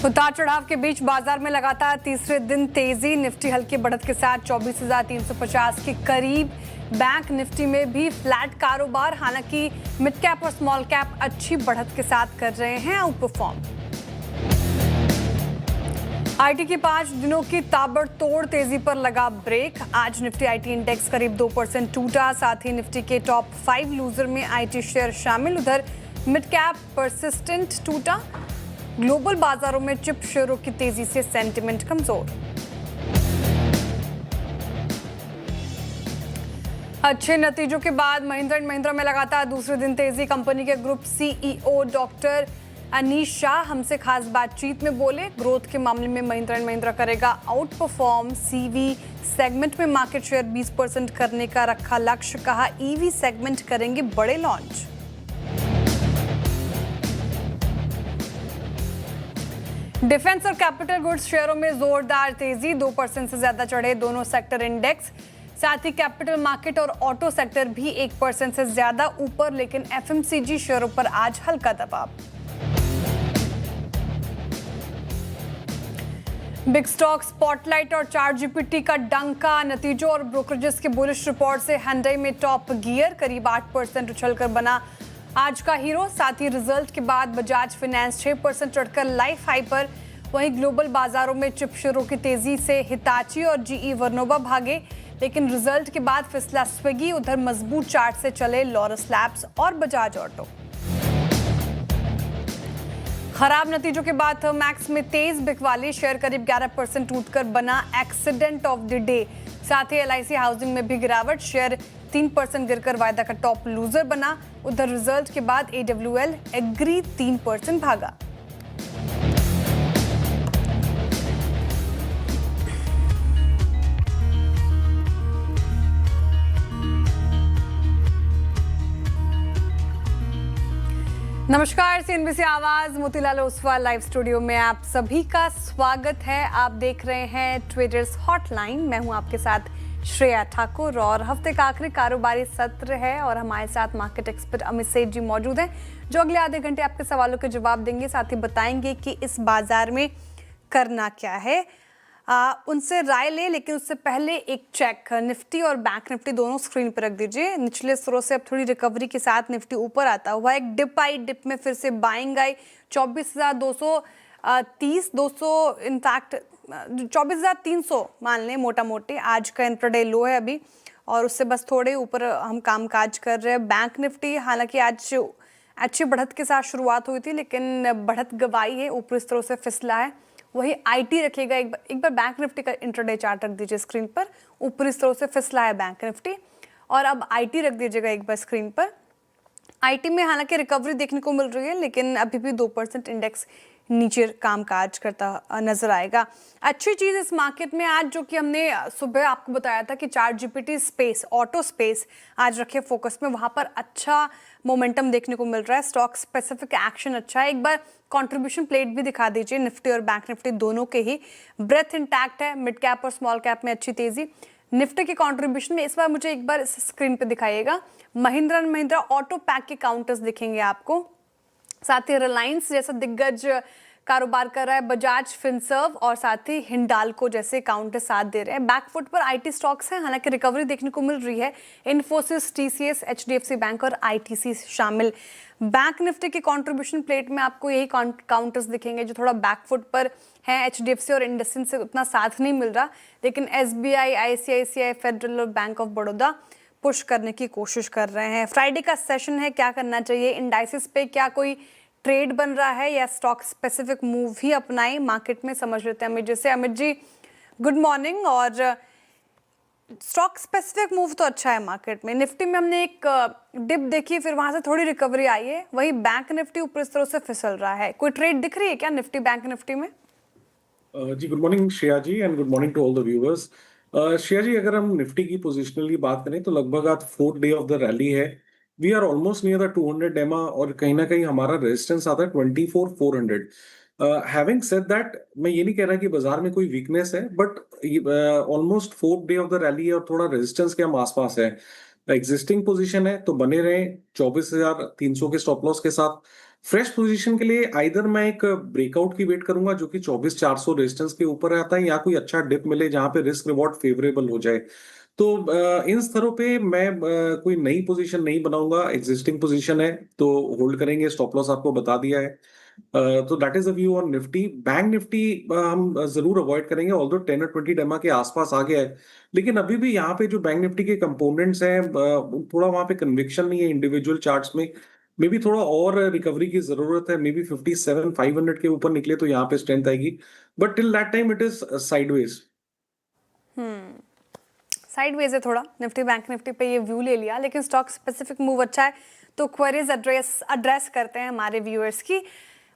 उतार चढ़ाव के बीच बाजार में लगातार तीसरे दिन तेजी। निफ्टी हल्की बढ़त के साथ 24,350 के करीब। बैंक निफ्टी में भी फ्लैट कारोबार, हालांकि मिड कैप और स्मॉल कैप अच्छी बढ़त के साथ कर रहे हैं आउट परफॉर्म। आईटी की 5 दिनों की ताबड़तोड़ तेजी पर लगा ब्रेक। आज निफ्टी आईटी इंडेक्स करीब 2% टूटा। साथ ही निफ्टी के टॉप 5 लूजर में आईटी शेयर शामिल। उधर मिड कैप परसिस्टेंट टूटा। ग्लोबल बाजारों में चिप शेयरों की तेजी से सेंटिमेंट कमजोर। अच्छे नतीजों के बाद महिंद्रा एंड महिंद्रा में लगातार दूसरे दिन तेजी। कंपनी के group CEO doctor Anish Shah हमसे खास बातचीत में बोले, ग्रोथ के मामले में महिंद्रा एंड महिंद्रा करेगा आउट परफॉर्म। सीवी सेगमेंट में मार्केट शेयर 20% करने का रखा लक्ष्य। कहा ईवी सेगमेंट करेंगे बड़े लॉन्च। डिफेंस और कैपिटल गुड्स शेयरों में जोरदार तेजी। 2% से ज्यादा चढ़े दोनों सेक्टर इंडेक्स। साथ ही कैपिटल मार्केट और ऑटो सेक्टर भी 1% से ज्यादा ऊपर, लेकिन एफएमसीजी शेयरों पर आज हल्का दबाव। बिग स्टॉक स्पॉटलाइट और चार्ट जीपीटी का डंका। नतीजों और ब्रोकरेजेस के बुलिश रिपोर्ट से hyundai में टॉप गियर, करीब 8% उछलकर बना आज का हीरो। साथ ही रिजल्ट के बाद बजाज फाइनेंस 6% चढ़कर लाइफ हाई पर। वहीं ग्लोबल बाजारों में चिप शेयरों की तेजी से हिताची और जीई वर्नोवा भागे, लेकिन रिजल्ट के बाद फिसला स्विगी। उधर मजबूत चार्ट से चले लॉरस लैब्स और बजाज ऑटो। खराब नतीजों के बाद थर्मैक्स में तेज बिकवाली। शेयर करीब 11% टूटकर बना एक्सीडेंट ऑफ द डे। साथ ही एलआईसी हाउसिंग में भी गिरावट। शेयर 3% गिरकर वायदा का टॉप लूजर बना। उधर रिजल्ट के बाद एडब्ल्यूएल एग्री 3% भागा। नमस्कार, सीएनबीसी आवाज मोतीलाल ओसवाल लाइव स्टूडियो में आप सभी का स्वागत है। आप देख रहे हैं ट्रेडर्स हॉटलाइन। मैं हूं आपके साथ श्रेया ठाकुर और हफ्ते का आखिरी कारोबारी सत्र है और हमारे साथ मार्केट एक्सपर्ट अमित सेठ जी मौजूद हैं, जो अगले आधे घंटे आपके सवालों के जवाब देंगे। साथ ही बताएंगे कि इस बाजार में करना क्या है, उनसे राय ले। लेकिन उससे पहले एक चेक, निफ्टी और बैंक निफ्टी दोनों स्क्रीन पर रख दीजिए। निचले स्तरों से अब थोड़ी रिकवरी के साथ निफ्टी ऊपर आता हुआ एक डिप आई। डिप में फिर से बाइंग आई 24,230 200 इनफैक्ट 24,300 मान लें मोटा मोटी। आज का इंट्राडे लो है अभी और उससे बस थोड़े ऊपर हम कामकाज कर रहे हैं। बैंक निफ्टी हालांकि आज अच्छी बढ़त के साथ शुरुआत हुई थी, लेकिन बढ़त गवाई है, ऊपरी स्तरों से फिसला है। वही आईटी रखिएगा। एक बार बैंक निफ्टी का इंट्राडे चार्ट रख दीजिए स्क्रीन पर। ऊपरी स्तरों से फिसला है बैंक निफ्टी। और अब आईटी रख दीजिएगा एक बार स्क्रीन पर। आईटी में हालांकि रिकवरी देखने को मिल रही है, लेकिन अभी भी 2% इंडेक्स नीचे कामकाज करता नजर आएगा। अच्छी चीज इस मार्केट में आज, जो कि हमने सुबह आपको बताया था कि chart GPT space, auto space आज रखे फोकस में, वहां पर अच्छा मोमेंटम देखने को मिल रहा है। स्टॉक स्पेसिफिक एक्शन अच्छा है। एक बार कंट्रीब्यूशन प्लेट भी दिखा दीजिए। निफ्टी और बैंक निफ्टी दोनों के ही ब्रेथ इंटैक्ट है। मिड कैप और स्मॉल कैप में अच्छी तेजी। निफ्टी के कंट्रीब्यूशन में इस बार मुझे एक बार इस स्क्रीन पे दिखाइएगा। Mahindra and Mahindra auto pack के काउंटर्स दिखेंगे आपको। साथ ही रिलायंस जैसा दिग्गज कारोबार कर रहा है, बजाज फिनसर्व और साथ ही हिंडाल्को जैसे काउंटर साथ दे रहे हैं। बैकफुट पर आईटी स्टॉक्स हैं, हालांकि रिकवरी देखने को मिल रही है। इन्फोसिस, टीसीएस, एचडीएफसी बैंक और आईटीसी शामिल। बैंक निफ्टी के कंट्रीब्यूशन प्लेट में आपको यही काउंटर्स दिखेंगे जो थोड़ा बैकफुट पर हैं। एचडीएफसी और इंडसइंड से उतना साथ नहीं मिल रहा, लेकिन एसबीआई, आईसीआईसीआई, फेडरल और बैंक ऑफ बड़ौदा पुश करने की कोशिश कर रहे हैं। फ्राइडे का सेशन है, क्या करना चाहिए? इंडाइसिस पे क्या कोई ट्रेड बन रहा है या स्टॉक स्पेसिफिक मूव ही अपनाएं मार्केट में, समझ लेते हैं अमित जी से। Amit ji good morning. और स्टॉक स्पेसिफिक मूव तो अच्छा है मार्केट में। निफ्टी में हमने एक डिप देखी, फिर वहां से थोड़ी रिकवरी आई है। वही बैंक निफ्टी ऊपर इस तरह से फिसल रहा है। कोई ट्रेड दिख रही है क्या निफ्टी बैंक निफ्टी में? जी good morning Shreya ji and good morning to all the viewers. Shreya ji, अगर हम निफ्टी की पोजिशनली बात करें तो लगभग आज 4th day of the rally है। We are almost near the 200 EMA और कहीं ना कहीं हमारा रेजिस्टेंस आता है 24,400। हैविंग सेड दैट, मैं ये नहीं कह रहा कि बाजार में कोई वीकनेस है, but almost 4th day of the rally है और थोड़ा रेजिस्टेंस के हम आसपास है। एग्जिस्टिंग पोजीशन है तो बने रहे 24,300 के स्टॉप लॉस के साथ। फ्रेश पोजीशन के लिए आइदर मैं एक ब्रेकआउट की वेट करूंगा जो कि 24,400 रेजिस्टेंस के ऊपर आता है, या कोई अच्छा डिप मिले जहां पे रिस्क रिवॉर्ड फेवरेबल हो जाए। तो इन स्तरों पे मैं कोई नई पोजीशन नहीं बनाऊंगा, एग्जिस्टिंग पोजीशन है तो होल्ड करेंगे। स्टॉप लॉस आपको बता दिया है। तो that is a view on Nifty. Bank Nifty हम जरूर अवॉइड करेंगे, ऑल्दो 10 और 20 डेमा के आसपास आ गया है, लेकिन अभी भी यहाँ पे जो बैंक निफ्टी के कंपोनेंट्स हैं, थोड़ा वहां पे कन्विक्शन नहीं है इंडिविजुअल चार्ट्स में। मे बी थोड़ा और रिकवरी की जरूरत है। मे बी 57,500 के ऊपर निकले तो यहाँ पे स्ट्रेंथ आएगी, but till that time it is sideways. Sideways है थोड़ा निफ्टी, बैंक निफ्टी पे ये व्यू ले लिया, लेकिन स्टॉक स्पेसिफिक मूव अच्छा है। तो क्वेरीज एड्रेस करते हैं हमारे व्यूअर्स की।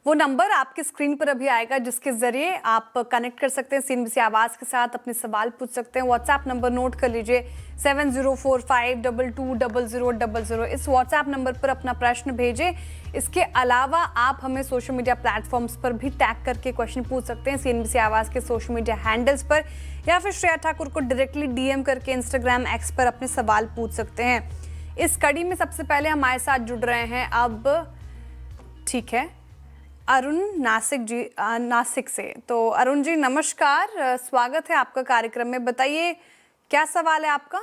वो नंबर आपकी स्क्रीन पर अभी आएगा जिसके जरिए आप कनेक्ट कर सकते हैं सीएनबीसी आवाज के साथ, अपने सवाल पूछ सकते हैं। व्हाट्सएप नंबर नोट कर लीजिए 7045220000। इस व्हाट्सएप नंबर पर अपना प्रश्न भेजें। इसके अलावा आप हमें सोशल मीडिया प्लेटफॉर्म्स पर भी टैग करके क्वेश्चन पूछ सकते हैं, सीएनबीसी आवाज के सोशल मीडिया हैंडल्स पर, या फिर श्रेया ठाकुर को डायरेक्टली डीएम करके इंस्टाग्राम एक्स पर अपने सवाल पूछ सकते हैं। इस कड़ी में सबसे पहले हमारे साथ जुड़ रहे हैं अब, ठीक है, अरुण नासिक जी, नासिक से। तो अरुण जी नमस्कार, स्वागत है आपका कार्यक्रम में। बताइए क्या सवाल है आपका?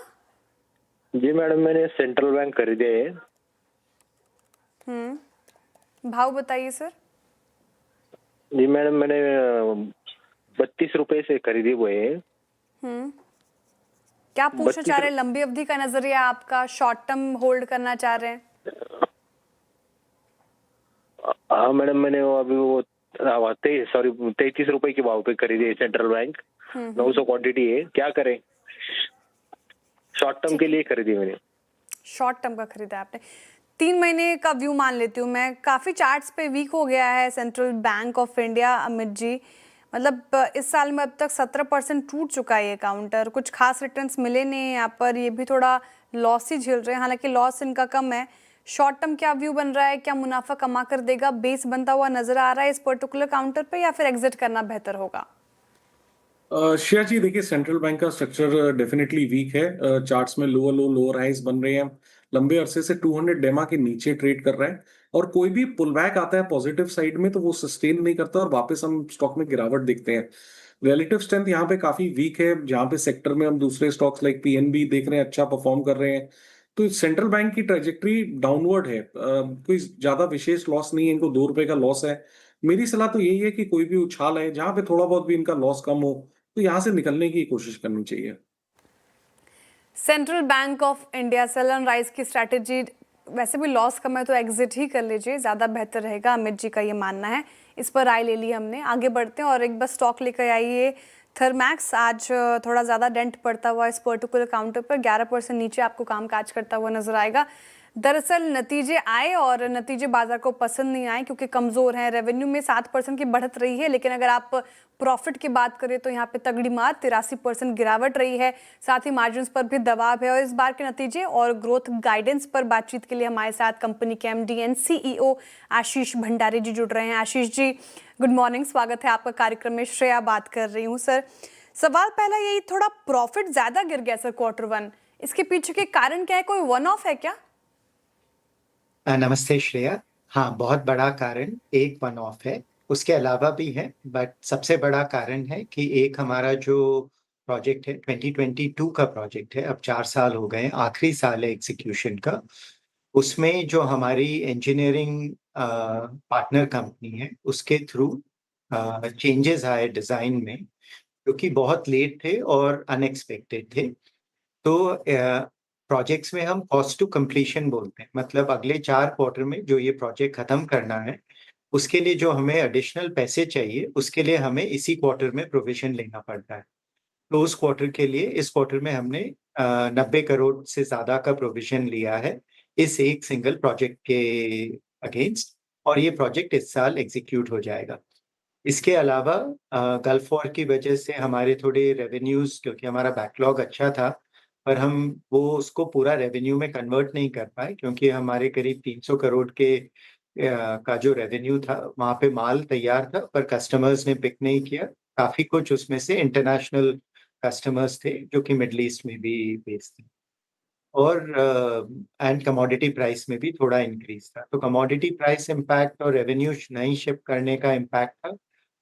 जी मैडम, मैंने सेंट्रल बैंक खरीदे है। भाव बताइए सर। जी मैडम, मैंने 32 रुपए से खरीदे हुए हैं। क्या पूछना चाह रहे हैं? लंबी अवधि का नजरिया आपका, शॉर्ट टर्म होल्ड करना चाह रहे हैं? हाँ मैडम, मैंने वो अभी वो 33 रुपए के भाव पे खरीदे सेंट्रल बैंक। 900 क्वांटिटी है, क्या करें? शॉर्ट टर्म के लिए खरीदी मैंने। शॉर्ट टर्म का खरीदा आपने। 3 महीने का व्यू मान लेती हूँ मैं। काफी चार्ट्स पे वीक हो गया है Central bank of India Amit ji. मतलब इस साल में अब तक 17% टूट चुका है ये काउंटर। कुछ खास रिटर्न्स मिले नहीं यहाँ पर, ये भी थोड़ा लॉस ही झेल रहे हैं, हालांकि लॉस इनका कम है। शॉर्ट टर्म क्या व्यू बन रहा है? क्या मुनाफा कमा कर देगा? बेस बनता हुआ नजर आ रहा है इस पर्टिकुलर काउंटर पे, या फिर एग्जिट करना बेहतर होगा? श्रेया जी देखिए, सेंट्रल बैंक का स्ट्रक्चर डेफिनेटली वीक है। चार्ट्स में लोअर लो लोअर हाइज बन रहे हैं। लंबे अरसे से 200 डेमा के नीचे ट्रेड कर रहा है, और कोई भी पुल बैक आता है पॉजिटिव साइड में तो वो सस्टेन नहीं करता और वापस हम स्टॉक में गिरावट देखते हैं। रिलेटिव स्ट्रेंथ यहाँ पे काफी वीक है, जहाँ पे सेक्टर में हम दूसरे स्टॉक्स लाइक पीएनबी देख रहे हैं अच्छा परफॉर्म कर रहे हैं। तो सेंट्रल बैंक की ट्रेजेक्टरी डाउनवर्ड है। कोई ज्यादा विशेष लॉस नहीं है, इनको 2 रुपए का लॉस है। मेरी सलाह तो यही है कि कोई भी उछाल है जहां पे थोड़ा बहुत भी इनका लॉस कम हो तो यहाँ से निकलने की कोशिश करनी चाहिए। Central bank of India sell and rise की स्ट्रैटेजी, वैसे भी लॉस कम है तो एग्जिट ही कर लीजिए, ज़्यादा बेहतर रहेगा, अमित जी का ये मानना है। इस पर राय ले ली हमने। आगे बढ़ते हैं और एक बस स्टॉक लेकर आइए। थर्मैक्स आज थोड़ा ज़्यादा डेंट पड़ता हुआ इस पर्टिकुलर काउंटर पर 11% नीचे आपको कामकाज करता हुआ नजर आएगा। दरअसल नतीजे आए और नतीजे बाजार को पसंद नहीं आए क्योंकि कमज़ोर हैं। रेवेन्यू में 7% की बढ़त रही है, लेकिन अगर आप प्रॉफिट की बात करें तो यहाँ पे तगड़ी मार 83% गिरावट रही है। साथ ही मार्जिन्स पर भी दबाव है। और इस बार के नतीजे और ग्रोथ गाइडेंस पर बातचीत के लिए हमारे साथ कंपनी के एमडी एंड सीईओ आशीष भंडारी जी जुड़ रहे हैं। आशीष जी गुड मॉर्निंग, स्वागत है आपका कार्यक्रम में। श्रेया बात कर रही हूँ सर। सवाल पहला यही, थोड़ा प्रॉफिट ज्यादा गिर गया सर Q1, इसके पीछे के कारण क्या है? कोई वन ऑफ है क्या? नमस्ते श्रेया। हाँ, बहुत बड़ा कारण एक वन ऑफ है, उसके अलावा भी है, बट सबसे बड़ा कारण है कि एक हमारा जो प्रोजेक्ट है 2022 का प्रोजेक्ट है, अब 4 साल हो गए, आखिरी साल है एग्जीक्यूशन का। उसमें जो हमारी इंजीनियरिंग पार्टनर कंपनी है उसके थ्रू चेंजेस आए डिजाइन में, जो कि बहुत लेट थे और अनएक्सपेक्टेड थे। तो प्रोजेक्ट्स में हम कॉस्ट टू कंप्लीशन बोलते हैं, मतलब अगले 4 क्वार्टर में जो ये प्रोजेक्ट खत्म करना है उसके लिए जो हमें एडिशनल पैसे चाहिए उसके लिए हमें इसी क्वार्टर में प्रोविजन लेना पड़ता है। तो उस क्वार्टर के लिए इस क्वार्टर में हमने 90 करोड़ से ज्यादा का प्रोविजन लिया है इस एक सिंगल प्रोजेक्ट के अगेंस्ट, और ये प्रोजेक्ट इस साल एग्जीक्यूट हो जाएगा। इसके अलावा गल्फ वॉर की वजह से हमारे थोड़े रेवेन्यूज, क्योंकि हमारा बैकलॉग अच्छा था पर हम वो उसको पूरा रेवेन्यू में कन्वर्ट नहीं कर पाए, क्योंकि हमारे करीब 300 करोड़ के का जो रेवेन्यू था वहाँ पे माल तैयार था पर कस्टमर्स ने पिक नहीं किया। काफी कुछ उसमें से इंटरनेशनल कस्टमर्स थे जो कि मिडल ईस्ट में भी बेस्ड थे। और एंड कमोडिटी प्राइस में भी थोड़ा इंक्रीज था। तो कमोडिटी प्राइस इम्पैक्ट और रेवेन्यू नहीं शिफ्ट करने का इम्पैक्ट था,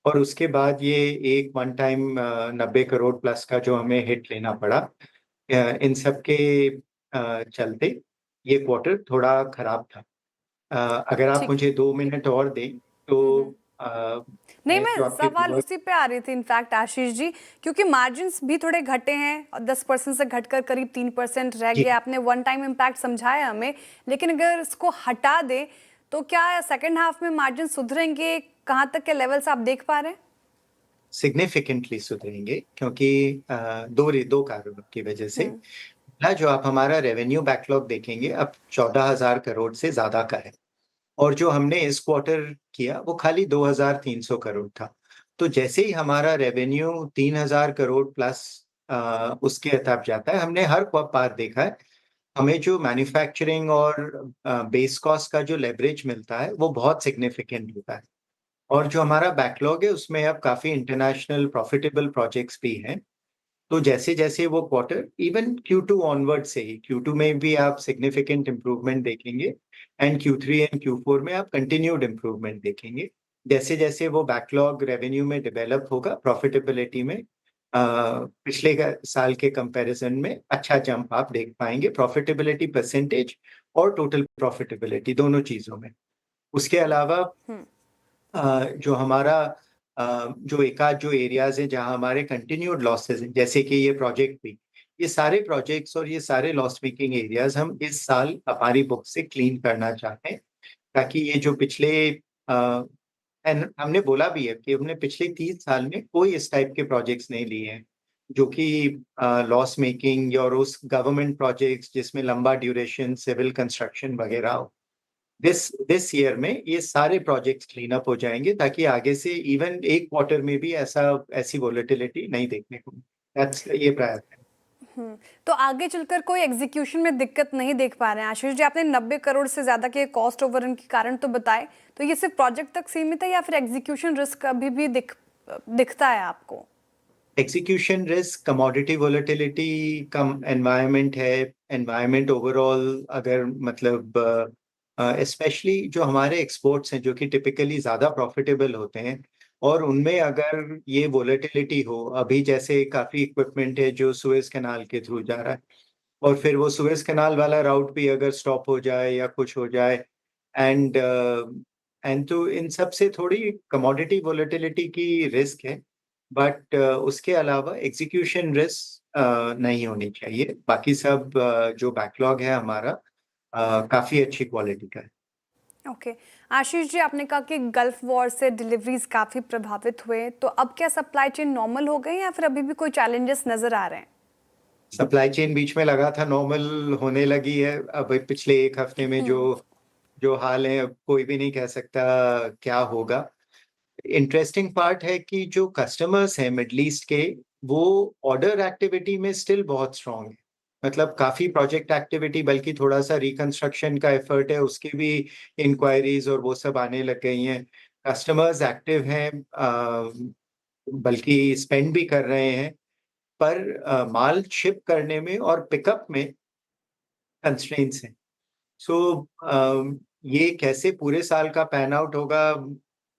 और उसके बाद ये एक वन टाइम 90 करोड़ प्लस का जो हमें हिट लेना पड़ा। इन सब के चलते ये क्वार्टर थोड़ा खराब था। अगर आप ठीक। मुझे 2 मिनट और दें तो नहीं, मैं मैं जो आपके सवाल viewers- उसी पे आ रही थी इनफैक्ट आशीष जी, क्योंकि मार्जिन्स भी थोड़े घटे हैं और 10% से घटकर करीब 3% रह जी, गए। आपने वन टाइम इम्पैक्ट समझाया हमें, लेकिन अगर इसको हटा दे तो क्या सेकंड हाफ में मार्जिन सुधरेंगे? कहाँ तक के लेवल्स आप देख पा रहे हैं? सिग्निफिकेंटली सुधरेंगे, क्योंकि दो कारणों की वजह से। हम्म। पहला, जो आप हमारा रेवेन्यू बैकलॉग देखेंगे अब 14,000 करोड़ से ज्यादा का है, और जो हमने इस क्वार्टर किया वो खाली 2,300 करोड़ था। तो जैसे ही हमारा रेवेन्यू 3,000 करोड़ प्लस उसके तरफ जाता है, हमने हर बार देखा है हमें जो मैन्युफैक्चरिंग और बेस कॉस्ट का जो लेवरेज मिलता है वो बहुत सिग्निफिकेंट होता है। और जो हमारा बैकलॉग है उसमें अब काफी इंटरनेशनल प्रॉफिटेबल प्रोजेक्ट्स भी हैं। तो जैसे जैसे वो क्वार्टर, इवन Q2 ऑनवर्ड से ही, Q2 में भी आप सिग्निफिकेंट इम्प्रूवमेंट देखेंगे, एंड Q3 एंड Q4 में आप कंटिन्यूड इम्प्रूवमेंट देखेंगे। जैसे जैसे वो बैकलॉग रेवेन्यू में डेवलप होगा, प्रॉफिटेबिलिटी में पिछले साल के कंपैरिजन में अच्छा जंप आप देख पाएंगे, प्रॉफिटेबिलिटी परसेंटेज और टोटल प्रॉफिटेबिलिटी दोनों चीजों में। उसके अलावा जो हमारा जो एकाध जो एरियाज है जहां हमारे कंटिन्यूड लॉसेस हैं, जैसे कि ये प्रोजेक्ट भी, ये सारे प्रोजेक्ट्स और ये सारे लॉस मेकिंग एरियाज हम इस साल हमारी बुक से क्लीन करना चाहते हैं, ताकि ये जो पिछले एंड हमने बोला भी है कि हमने पिछले 30 साल में कोई इस टाइप के प्रोजेक्ट्स नहीं लिए हैं जो कि लॉस मेकिंग और उस गवर्नमेंट प्रोजेक्ट्स जिसमें लंबा ड्यूरेशन सिविल कंस्ट्रक्शन वगैरह हो। दिस ईयर में ये सारे प्रोजेक्ट्स क्लीन अप हो जाएंगे, ताकि आगे से इवन एक क्वार्टर में भी ऐसी वोलेटिलिटी नहीं देखने को मिले। ये प्रयास है। तो आगे चलकर कोई एग्जीक्यूशन में दिक्कत नहीं देख पा रहे हैं आशीष जी? आपने 90 करोड़ से ज्यादा के कॉस्ट ओवररन के कारण तो बताए, तो ये सिर्फ प्रोजेक्ट तक सीमित है या फिर एग्जीक्यूशन रिस्क अभी भी दिखता है आपको? एग्जीक्यूशन रिस्क, कमोडिटी वोलेटिलिटी कम एनवायरनमेंट है, एनवायरनमेंट ओवरऑल अगर मतलब स्पेशली जो हमारे एक्सपोर्ट्स हैं जो कि टिपिकली ज़्यादा प्रॉफिटेबल होते हैं, और उनमें अगर ये वोलेटिलिटी हो, अभी जैसे काफ़ी इक्विपमेंट है जो सुएज कैनाल के थ्रू जा रहा है, और फिर वो सुएज कैनाल वाला राउट भी अगर स्टॉप हो जाए या कुछ हो जाए, एंड तो इन सब से थोड़ी कमोडिटी वोलेटिलिटी की रिस्क है, बट उसके अलावा एग्जीक्यूशन रिस्क नहीं होनी चाहिए। बाकी सब जो बैकलॉग है हमारा काफी अच्छी क्वालिटी का है। ओके। आशीष जी, आपने कहा कि गल्फ वॉर से डिलीवरीज काफी प्रभावित हुए, तो अब क्या सप्लाई चेन नॉर्मल हो गई या फिर अभी भी कोई चैलेंजेस नजर आ रहे हैं? सप्लाई चेन बीच में लगा था नॉर्मल होने लगी है। अब पिछले एक हफ्ते में जो जो हाल है, अब कोई भी नहीं कह सकता क्या होगा। इंटरेस्टिंग पार्ट है कि जो कस्टमर्स हैं मिडल ईस्ट के, वो ऑर्डर एक्टिविटी में स्टिल बहुत स्ट्रांग है। मतलब काफी प्रोजेक्ट एक्टिविटी, बल्कि थोड़ा सा रिकंस्ट्रक्शन का एफर्ट है उसकी भी इंक्वायरीज और वो सब आने लग गई हैं। कस्टमर्स एक्टिव हैं, बल्कि स्पेंड भी कर रहे हैं, पर माल शिप करने में और पिकअप में कंस्ट्रेंट्स हैं। सो ये कैसे पूरे साल का पैन आउट होगा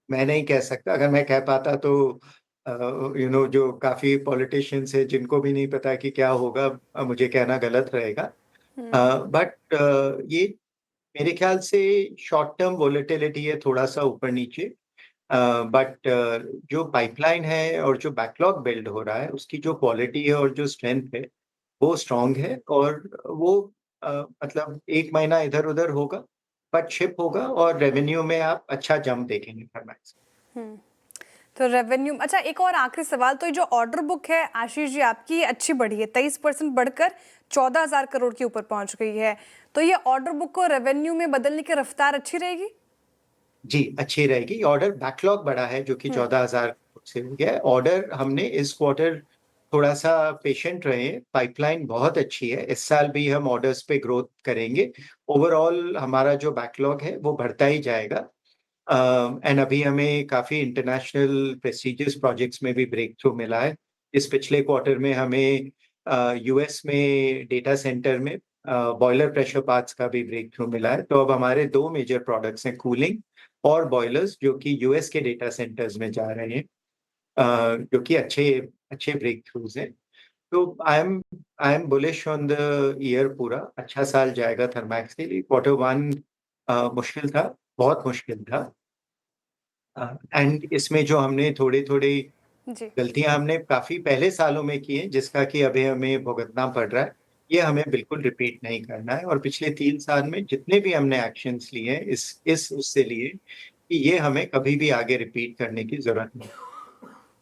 मैं नहीं कह सकता। अगर मैं कह पाता तो जो काफी पॉलिटिशियंस है जिनको भी नहीं पता कि क्या होगा, मुझे कहना गलत रहेगा। बट ये मेरे ख्याल से शॉर्ट टर्म वोलेटिलिटी है, थोड़ा सा ऊपर नीचे। बट जो पाइपलाइन है और जो बैकलॉग बिल्ड हो रहा है उसकी जो क्वालिटी है और जो स्ट्रेंथ है वो स्ट्रांग है, और वो मतलब एक महीना इधर उधर होगा बट शिप होगा, और रेवेन्यू में आप अच्छा जंप देखेंगे फरमाइश। तो रेवेन्यू, अच्छा एक और आखिरी सवाल, तो ये जो ऑर्डर बुक है आशीष जी आपकी अच्छी बढ़ी है, 23% बढ़कर 14,000 करोड़ के ऊपर पहुंच गई है, तो ये ऑर्डर बुक को रेवेन्यू में बदलने की रफ्तार अच्छी रहेगी? जी, अच्छी रहेगी। ऑर्डर बैकलॉग बढ़ा है जो कि 14,000 से हो गया है। ऑर्डर हमने इस क्वार्टर थोड़ा सा पेशेंट रहे, पाइपलाइन बहुत अच्छी है, इस साल भी हम ऑर्डर्स पे ग्रोथ करेंगे। ओवरऑल हमारा जो बैकलॉग है वो बढ़ता ही जाएगा, एंड अभी हमें काफी इंटरनेशनल प्रेस्टिजियस प्रोजेक्ट्स में भी ब्रेक थ्रू मिला है। इस पिछले क्वार्टर में हमें यूएस में डेटा सेंटर में बॉयलर प्रेशर पार्ट्स का भी ब्रेक थ्रू मिला है। तो अब हमारे 2 मेजर प्रोडक्ट्स हैं, कूलिंग और बॉयलर्स, जो कि यूएस के डेटा सेंटर्स में जा रहे हैं, जो कि अच्छे ब्रेक थ्रूज हैं। तो I am bullish on the year. पूरा अच्छा साल जाएगा थर्मैक्स के लिए। Q1 मुश्किल था, बहुत मुश्किल था। एंड इसमें जो हमने थोड़ी जी गलतियां हमने काफी पहले सालों में की हैं, जिसका कि अभी हमें भुगतना पड़ रहा है, ये हमें बिल्कुल रिपीट नहीं करना है। और पिछले 3 साल में जितने भी हमने एक्शंस लिए हैं, इस उससे लिए कि ये हमें कभी भी आगे रिपीट करने की जरूरत नहीं।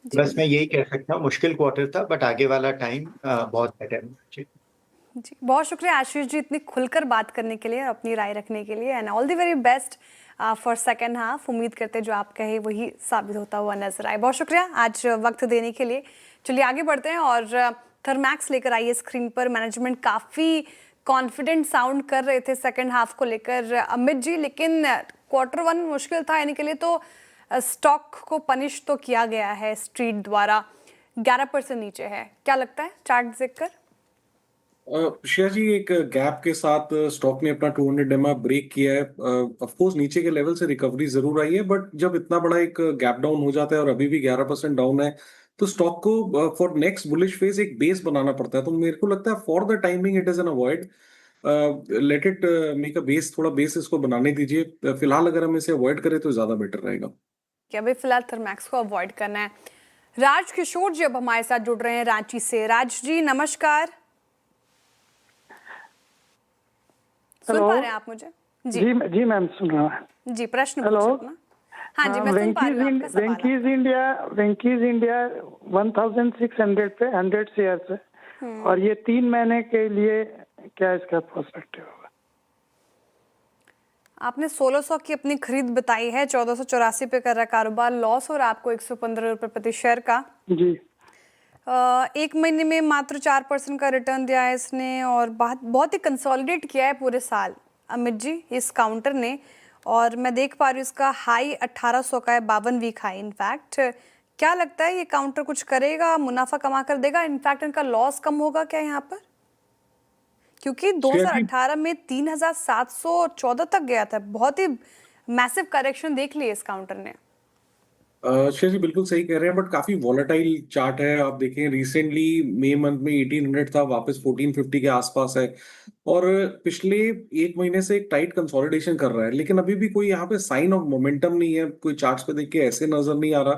जी बस मैं यही कह सकता हूँ, मुश्किल क्वार्टर था, बट आगे वाला टाइम बहुत बेटर है। जी बहुत शुक्रिया आशीष जी इतनी खुलकर बात करने के लिए और अपनी राय रखने के लिए। And all the very best for second half. उम्मीद करते हैं जो आप कहे वही साबित होता हुआ नजर आए। बहुत शुक्रिया आज वक्त देने के लिए। चलिए आगे बढ़ते हैं और थर्मैक्स लेकर आइए स्क्रीन पर। मैनेजमेंट काफ़ी कॉन्फिडेंट साउंड कर रहे थे सेकेंड हाफ को लेकर अमित जी, लेकिन Q1 मुश्किल था इनके लिए, तो स्टॉक को पनिश तो किया गया है स्ट्रीट द्वारा, 11% नीचे है। क्या लगता है चार्ट देखकर? श्रेया जी, एक गैप के साथ स्टॉक ने अपना 200 डेमा ब्रेक किया है। ऑफ कोर्स नीचे के लेवल से रिकवरी जरूर आई है, बट जब इतना बड़ा एक गैप डाउन हो जाता है और अभी भी 11% डाउन है, तो स्टॉक को फॉर नेक्स्ट बुलिश फेज एक बेस बनाना पड़ता है। तो मेरे को लगता है for the timing it is an avoid, let it make a base, थोड़ा बेस इसको बनाने दीजिए। फिलहाल अगर हम इसे अवॉइड करें तो ज्यादा बेटर रहेगा। कि अभी फिलहाल थर्मैक्स को अवॉइड करना है। राज किशोर जी अब हमारे साथ जुड़ रहे हैं रांची से। राज जी नमस्कार, सुन पा रहे हैं आप मुझे? जी मैम सुन रहा हूँ। जी प्रश्न हेलो। पूछो अपना। हाँ जी मैं सुन पा रही हूँ आपका सवाल। वेंकीज इंडिया 1600 पे 100 शेयर है और ये 3 महीने के लिए क्या इसका पर्सपेक्टिव होगा? आपने 1600 की अपनी खरीद बताई है, 1484 पे कर रहा कारोबार, लॉस हो रहा आपको 115 रुपए प्रति शेयर का। जी। एक महीने में मात्र 4% का रिटर्न दिया है इसने और बहुत ही कंसोलिडेट किया है पूरे साल अमित जी इस काउंटर ने। और मैं देख पा रही हूँ इसका हाई 1800 का है, 52 वीक हाई इनफैक्ट। क्या लगता है ये काउंटर कुछ करेगा, मुनाफा कमा कर देगा? इनफैक्ट इनका लॉस कम होगा क्या यहाँ पर? क्योंकि 2018 में 3714 तक गया था, बहुत ही मैसिव करेक्शन देख ली इस काउंटर ने। श्रेया जी बिल्कुल सही कह रहे हैं, बट काफी वॉलेटाइल चार्ट है। आप देखें रिसेंटली मई मंथ में 1800 था, वापस 1450 के आसपास है और पिछले एक महीने से एक टाइट कंसोलिडेशन कर रहा है। लेकिन अभी भी कोई यहाँ पे साइन ऑफ मोमेंटम नहीं है। कोई चार्ट्स पे देख के ऐसे नजर नहीं आ रहा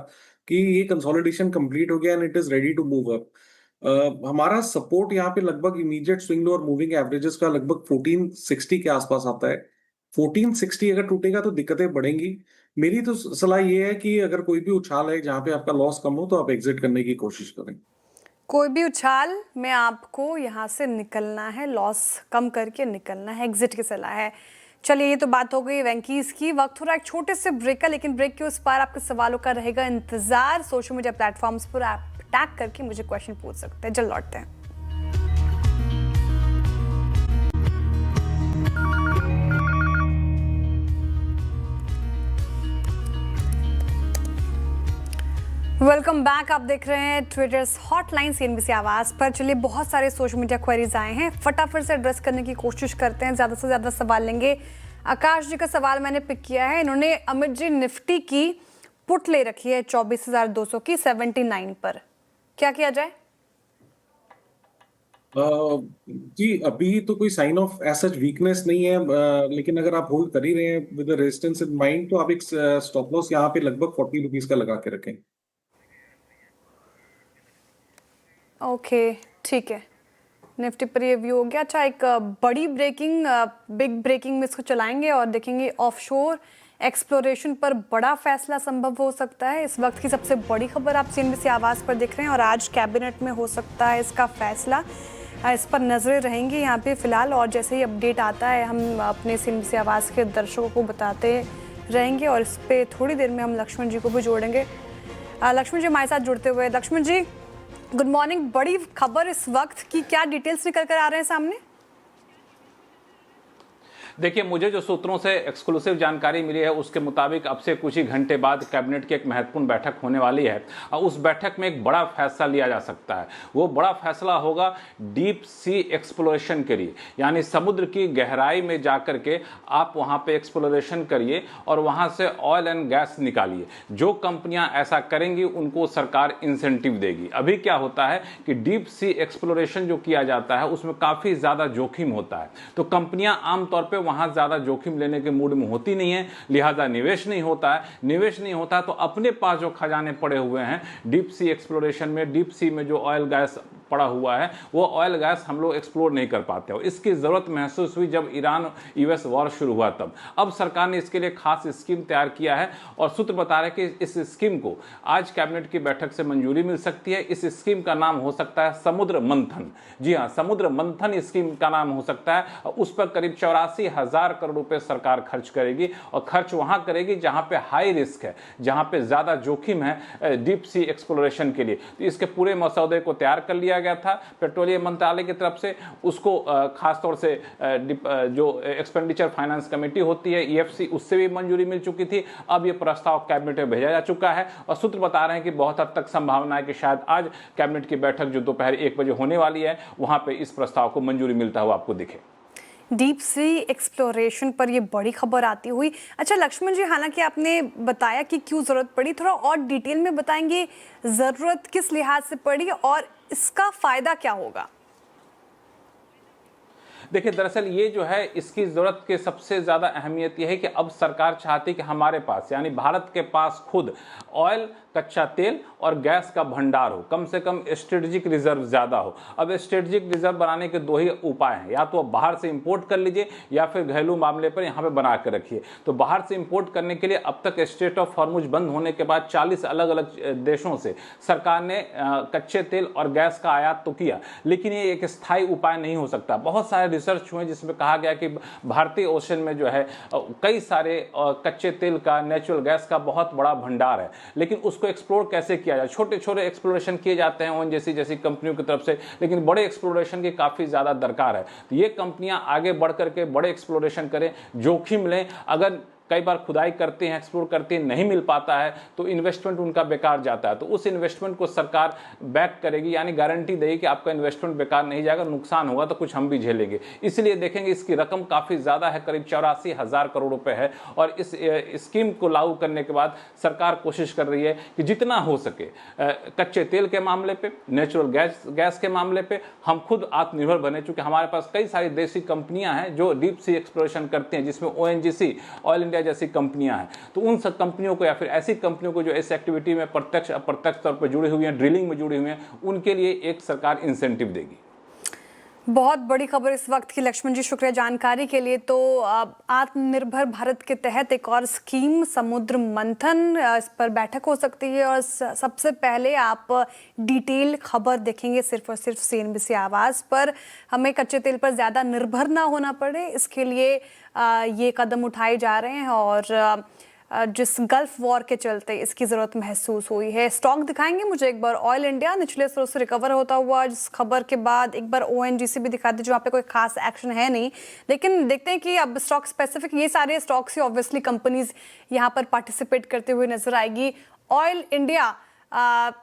कि ये कंसोलिडेशन कंप्लीट हो गया and it is ready to move up. हमारा सपोर्ट यहाँ पे लगभग इमीडिएट स्विंग और मूविंग एवरेजेस का लगभग 1460 के आसपास आता है। 1460 अगर टूटेगा तो दिक्कतें बढ़ेंगी। मेरी तो सलाह ये है कि अगर कोई भी उछाल है जहां पे आपका लॉस कम हो तो आप एग्जिट करने की कोशिश करें। कोई भी उछाल में आपको यहाँ से निकलना है, लॉस कम करके निकलना है, एग्जिट की सलाह है। चलिए ये तो बात हो गई वेंकीज की। वक्त हो रहा है एक छोटे से ब्रेक का, लेकिन ब्रेक के उस पार आपके सवालों का रहेगा इंतजार। सोशल मीडिया प्लेटफॉर्म्स पर आप टैग करके मुझे क्वेश्चन पूछ सकते हैं। जल्द लौटते हैं। Welcome back. आप देख रहे हैं ट्विटर्स हॉटलाइन CNBC आवाज पर। चलिए बहुत सारे सोशल मीडिया क्वेरीज आए हैं, फटाफट से एड्रेस करने की कोशिश करते हैं, ज़्यादा से ज़्यादा सवाल लेंगे। आकाश जी का सवाल मैंने पिक किया है। इन्होंने अमित जी निफ्टी की पुट ले रखी है 24,200 की 79 पर, क्या किया जाए? जी अभी तो कोई साइन ऑफ ऐसा वीकनेस नहीं है, लेकिन अगर आप होल्ड कर ही रहे हैं विद रेजिस्टेंस इन माइंड तो आप एक स्टॉप लॉस यहाँ पे लगभग 40 रुपीज का लगा के रखें। ओके ठीक है, निफ्टी पर ये व्यू हो गया। अच्छा एक बड़ी ब्रेकिंग, बिग ब्रेकिंग में इसको चलाएंगे और देखेंगे ऑफशोर एक्सप्लोरेशन पर बड़ा फैसला संभव हो सकता है। इस वक्त की सबसे बड़ी खबर आप CNBC आवाज़ पर देख रहे हैं और आज कैबिनेट में हो सकता है इसका फैसला। इस पर नजरें रहेंगी यहाँ पे फिलहाल, और जैसे ही अपडेट आता है हम अपने CNBC आवाज़ के दर्शकों को बताते रहेंगे। और इस पर थोड़ी देर में हम लक्ष्मण जी को भी जोड़ेंगे। लक्ष्मण जी हमारे साथ जुड़ते हुए। लक्ष्मण जी गुड मॉर्निंग। बड़ी खबर इस वक्त की क्या डिटेल्स निकल कर आ रहे हैं सामने? देखिए, मुझे जो सूत्रों से एक्सक्लूसिव जानकारी मिली है उसके मुताबिक अब से कुछ ही घंटे बाद कैबिनेट की एक महत्वपूर्ण बैठक होने वाली है और उस बैठक में एक बड़ा फैसला लिया जा सकता है। वो बड़ा फैसला होगा डीप सी एक्सप्लोरेशन के लिए, यानी समुद्र की गहराई में जाकर के आप वहां पे एक्सप्लोरेशन करिए और वहां से ऑयल एंड गैस निकालिए। जो कंपनियां ऐसा करेंगी उनको सरकार इंसेंटिव देगी। अभी क्या होता है कि डीप सी एक्सप्लोरेशन जो किया जाता है उसमें काफी ज्यादा जोखिम होता है, तो कंपनियां आमतौर पे वहां ज्यादा जोखिम लेने के मूड में होती नहीं है, लिहाजा निवेश नहीं होता है। निवेश नहीं होता तो अपने पास जो खजाने पड़े हुए हैं डीप सी एक्सप्लोरेशन में, डीप सी में जो ऑयल गैस पड़ा हुआ है वो ऑयल गैस हम लोग एक्सप्लोर नहीं कर पाते हो। इसकी जरूरत महसूस हुई जब ईरान यूएस वॉर शुरू हुआ तब। अब सरकार ने इसके लिए खास स्कीम तैयार किया है और सूत्र बता रहे हैं कि इस स्कीम को आज कैबिनेट की बैठक से मंजूरी मिल सकती है। इस स्कीम का नाम हो सकता है समुद्र मंथन। जी हाँ, समुद्र मंथन स्कीम का नाम हो सकता है। उस पर करीब 84,000 करोड़ रुपए सरकार खर्च करेगी और खर्च वहां करेगी जहां पे हाई रिस्क है, जहां पे ज्यादा जोखिम है डीप सी एक्सप्लोरेशन के लिए। तो इसके पूरे मसौदे को तैयार कर लिया गया था पेट्रोलियम मंत्रालय की तरफ से। उसको खासतौर से जो एक्सपेंडिचर फाइनेंस कमेटी होती है ईएफसी, उससे भी मंजूरी मिल चुकी थी। अब ये प्रस्ताव कैबिनेट में भेजा जा चुका है और सूत्र बता रहे हैं कि बहुत हद तक संभावना है कि शायद आज कैबिनेट की बैठक जो दोपहर 1 बजे होने वाली है वहां पे इस प्रस्ताव को मंजूरी मिलता हुआ आपको दिखे। डीप सी एक्सप्लोरेशन पर ये बड़ी खबर आती हुई। अच्छा लक्ष्मण जी, हालांकि आपने बताया कि क्यों ज़रूरत पड़ी, थोड़ा और डिटेल में बताएंगे ज़रूरत किस लिहाज से पड़ी और इसका फ़ायदा क्या होगा? देखिए, दरअसल ये जो है इसकी जरूरत की सबसे ज्यादा अहमियत यह है कि अब सरकार चाहती है कि हमारे पास यानी भारत के पास खुद ऑयल, कच्चा तेल और गैस का भंडार हो, कम से कम स्ट्रेटेजिक रिजर्व ज्यादा हो। अब स्ट्रेटेजिक रिजर्व बनाने के दो ही उपाय हैं, या तो आप बाहर से इंपोर्ट कर लीजिए या फिर घरेलू मामले पर यहाँ पे बना कर रखिए। तो बाहर से इंपोर्ट करने के लिए अब तक स्ट्रेट ऑफ हॉर्मुज बंद होने के बाद 40 अलग अलग देशों से सरकार ने कच्चे तेल और गैस का आयात तो किया, लेकिन ये एक स्थायी उपाय नहीं हो सकता। बहुत सारे रिसर्च हुए जिसमें कहा गया कि भारतीय ओशन में जो है कई सारे कच्चे तेल का, नेचुरल गैस का बहुत बड़ा भंडार है, लेकिन उसको एक्सप्लोर कैसे किया जाए। छोटे छोटे एक्सप्लोरेशन किए जाते हैं ओएनजीसी जैसी कंपनियों की तरफ से, लेकिन बड़े एक्सप्लोरेशन की काफी ज्यादा दरकार है। तो ये कंपनियां आगे बढ़ करके बड़े एक्सप्लोरेशन करें, जोखिम लें। अगर कई बार खुदाई करते हैं, एक्सप्लोर करते हैं, नहीं मिल पाता है तो इन्वेस्टमेंट उनका बेकार जाता है। तो उस इन्वेस्टमेंट को सरकार बैक करेगी, यानी गारंटी देगी कि आपका इन्वेस्टमेंट बेकार नहीं जाएगा, नुकसान होगा तो कुछ हम भी झेलेंगे। इसलिए देखेंगे इसकी रकम काफ़ी ज़्यादा है, करीब 84,000 करोड़ रुपए है। और इस स्कीम को लागू करने के बाद सरकार कोशिश कर रही है कि जितना हो सके कच्चे तेल के मामले पर, नेचुरल गैस के मामले पर हम खुद आत्मनिर्भर बने, चूँकि हमारे पास कई सारी देसी कंपनियाँ हैं जो डीप सी एक्सप्लोरेशन करती हैं, जिसमें ओएनजीसी, ऑयल इंडिया जैसी कंपनियां हैं। तो उन सब कंपनियों को या फिर ऐसी कंपनियों को जो इस एक्टिविटी में प्रत्यक्ष अप्रत्यक्ष तौर पर जुड़ी हुई हैं, ड्रिलिंग में जुड़ी हुई हैं, उनके लिए एक सरकार इंसेंटिव देगी। बहुत बड़ी खबर इस वक्त की लक्ष्मण जी, शुक्रिया जानकारी के लिए। तो आत्मनिर्भर भारत के तहत एक और स्कीम समुद्र मंथन, इस पर बैठक हो सकती है और सबसे पहले आप डिटेल खबर देखेंगे सिर्फ और सिर्फ सीएनबीसी आवाज़ पर। हमें कच्चे तेल पर ज़्यादा निर्भर ना होना पड़े, इसके लिए ये कदम उठाए जा रहे हैं और जिस गल्फ वॉर के चलते इसकी ज़रूरत महसूस हुई है। स्टॉक दिखाएंगे मुझे एक बार, ऑयल इंडिया निचले स्तर से रिकवर होता हुआ जिस खबर के बाद, एक बार ओएनजीसी भी दिखा दीजिए, वहाँ पे कोई खास एक्शन है नहीं, लेकिन देखते हैं कि अब स्टॉक स्पेसिफिक ये सारे स्टॉक्स ही ऑब्वियसली कंपनीज यहाँ पर पार्टिसिपेट करते हुए नजर आएगी। ऑयल इंडिया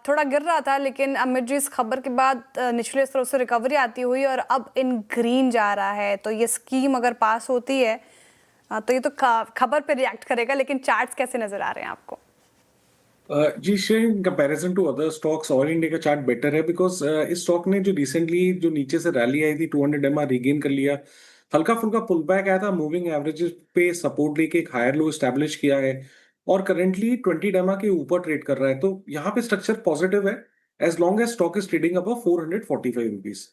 थोड़ा गिर रहा था, लेकिन अमित जी इस खबर के बाद निचले स्तरों से रिकवरी आती हुई और अब इन ग्रीन जा रहा है। तो ये स्कीम अगर पास होती है तो ये तो खबर पे रिएक्ट करेगा, लेकिन चार्ट्स कैसे नजर आ रहे हैं आपको? जी share, in comparison to other stocks Oil India का चार्ट बेटर है, बिकॉज इस स्टॉक ने जो रिसेंटली जो नीचे से रैली आई थी 200 MA रिगेन कर लिया, हल्का फुल्का पुल बैक आया था, मूविंग एवरेजेस पे सपोर्ट लेके एक हायर लो एस्टैब्लिश किया है और करंटली 20 MA के ऊपर ट्रेड कर रहा है। तो यहाँ पे स्ट्रक्चर पॉजिटिव है as long as stock is trading above 445 rupees.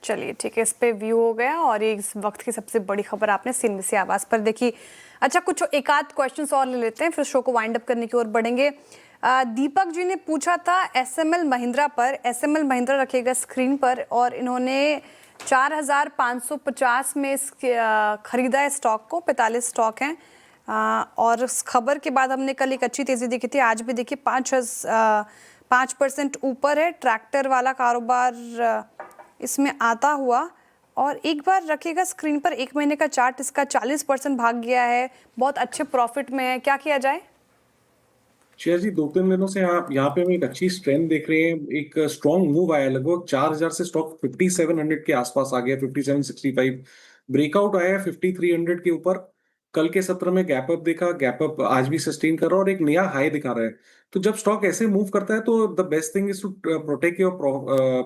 चलिए ठीक है, इस पे व्यू हो गया और ये इस वक्त की सबसे बड़ी खबर आपने सीएनबीसी आवाज़ पर देखी। अच्छा, कुछ एक आध क्वेश्चंस और ले लेते हैं, फिर शो को वाइंड अप करने की ओर बढ़ेंगे। दीपक जी ने पूछा था एसएमएल महिंद्रा पर, एसएमएल महिंद्रा रखिएगा स्क्रीन पर, और इन्होंने 4,550 में खरीदा है स्टॉक को, 45 स्टॉक हैं। और उस खबर के बाद हमने कल एक अच्छी तेज़ी देखी थी, आज भी देखिए 5% ऊपर है। ट्रैक्टर वाला कारोबार इसमें आता हुआ और एक बार रखिएगा स्क्रीन पर 1 महीने का चार्ट, इसका 40% भाग गया है, बहुत अच्छे प्रॉफिट में है, क्या किया जाए? शेयर जी 2-3 दिनों से आप यहाँ पे हम एक अच्छी स्ट्रेंथ देख रहे हैं। एक स्ट्रॉन्ग मूव आया, लगभग 4000 से स्टॉक 5700 के आसपास आ गया, 5765 ब्रेकआउट आया 5300 के ऊपर। कल के सत्र में गैप अप देखा, गैप अप आज भी सस्टेन कर रहा है और एक नया हाई दिखा रहा है। तो जब स्टॉक ऐसे मूव करता है तो the best thing is to protect your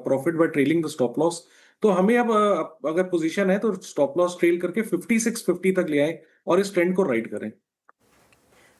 profit by trailing the stop loss. तो हमें अब अगर पोजीशन है तो स्टॉप लॉस ट्रेल करके 5650 तक ले आए और इस ट्रेंड को राइड करें।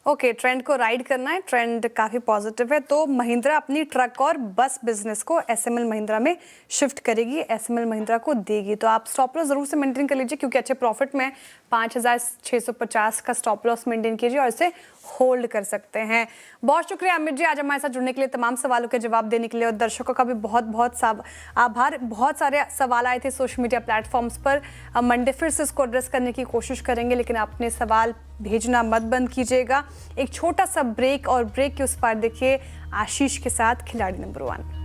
ओके, ट्रेंड को राइड करना है, ट्रेंड काफ़ी पॉजिटिव है। तो महिंद्रा अपनी ट्रक और बस बिजनेस को एसएमएल महिंद्रा में शिफ्ट करेगी, एसएमएल महिंद्रा को देगी। तो आप स्टॉप लॉस ज़रूर से मेंटेन कर लीजिए क्योंकि अच्छे प्रॉफिट में 5650 का स्टॉप लॉस मेंटेन कीजिए और इसे होल्ड कर सकते हैं। बहुत शुक्रिया अमित जी आज हमारे साथ जुड़ने के लिए, तमाम सवालों के जवाब देने के लिए, और दर्शकों का भी बहुत बहुत आभार। बहुत सारे सवाल आए थे सोशल मीडिया प्लेटफॉर्म्स पर, मंडे फिर से इसको एड्रेस करने की कोशिश करेंगे, लेकिन अपने सवाल भेजना मत बंद कीजिएगा। एक छोटा सा ब्रेक, और ब्रेक के उस पार देखिए आशीष के साथ खिलाड़ी नंबर 1।